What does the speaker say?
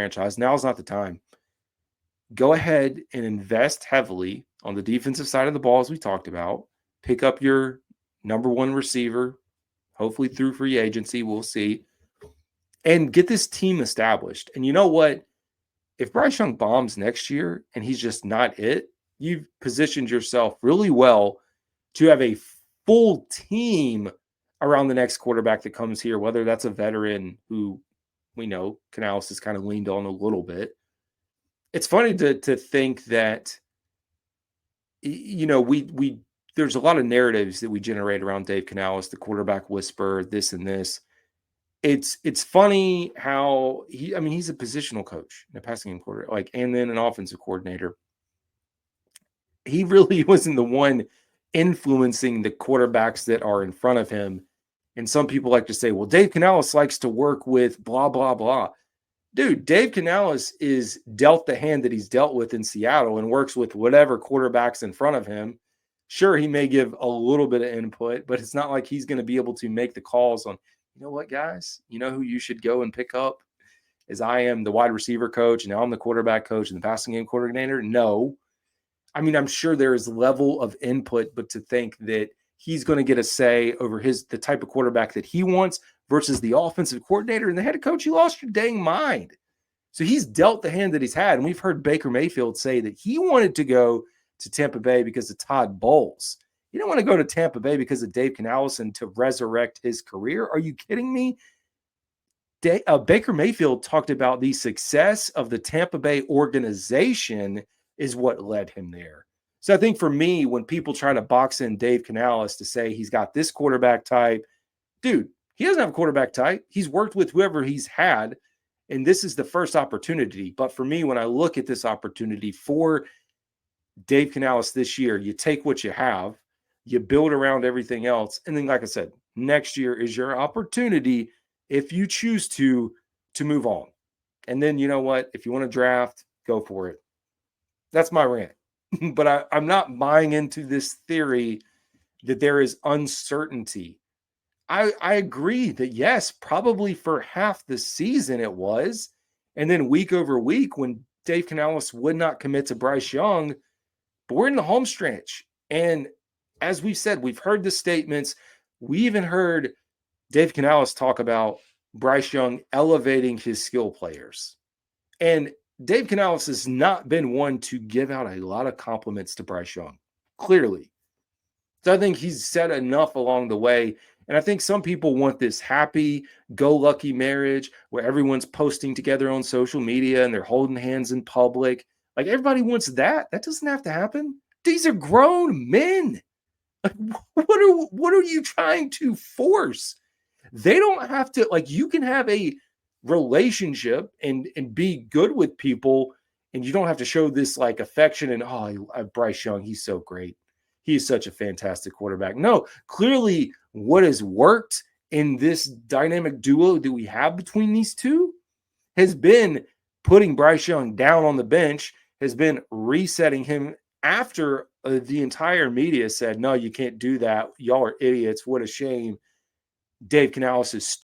franchise. Now's not the time. Go ahead and invest heavily on the defensive side of the ball, as we talked about. Pick up your number one receiver, hopefully through free agency. We'll see. And get this team established. And you know what? If Bryce Young bombs next year and he's just not it, you've positioned yourself really well to have a full team around the next quarterback that comes here, whether that's a veteran who we know Canales has kind of leaned on a little bit. It's funny to think that, you know, we there's a lot of narratives that we generate around Dave Canales, the quarterback whisperer, this and this. It's funny how he's a positional coach, a passing game quarterback, and then an offensive coordinator. He really wasn't the one influencing the quarterbacks that are in front of him. And some people like to say, well, Dave Canales likes to work with blah, blah, blah. Dude, Dave Canales is dealt the hand that he's dealt with in Seattle and works with whatever quarterbacks in front of him. Sure, he may give a little bit of input, but it's not like he's going to be able to make the calls on, you know what, guys, you know who you should go and pick up? As I am the wide receiver coach, and now I'm the quarterback coach and the passing game coordinator. No. I mean, I'm sure there is level of input, but to think that he's going to get a say over the type of quarterback that he wants versus the offensive coordinator and the head coach, you lost your dang mind. So he's dealt the hand that he's had. And we've heard Baker Mayfield say that he wanted to go to Tampa Bay because of Todd Bowles. He didn't want to go to Tampa Bay because of Dave Canales and to resurrect his career. Are you kidding me? Baker Mayfield talked about the success of the Tampa Bay organization is what led him there. So I think for me, when people try to box in Dave Canales to say he's got this quarterback type, dude, he doesn't have a quarterback type. He's worked with whoever he's had, and this is the first opportunity. But for me, when I look at this opportunity for Dave Canales this year, you take what you have, you build around everything else, and then, like I said, next year is your opportunity, if you choose to move on. And then, you know what? If you want to draft, go for it. That's my rant. But I'm not buying into this theory that there is uncertainty. I agree that, yes, probably for half the season it was. And then week over week when Dave Canales would not commit to Bryce Young, but we're in the home stretch. And as we've said, we've heard the statements. We even heard Dave Canales talk about Bryce Young elevating his skill players. And Dave Canales has not been one to give out a lot of compliments to Bryce Young, clearly. So I think he's said enough along the way. And I think some people want this happy-go-lucky marriage where everyone's posting together on social media and they're holding hands in public. Like, everybody wants that. That doesn't have to happen. These are grown men. Like, what are you trying to force? They don't have to, like, you can have a relationship and be good with people, and you don't have to show this like affection and Bryce Young, he's so great, he's such a fantastic quarterback. No, clearly what has worked in this dynamic duo that we have between these two has been putting Bryce Young down on the bench, has been resetting him after the entire media said, no, you can't do that, y'all are idiots, what a shame. Dave Canales has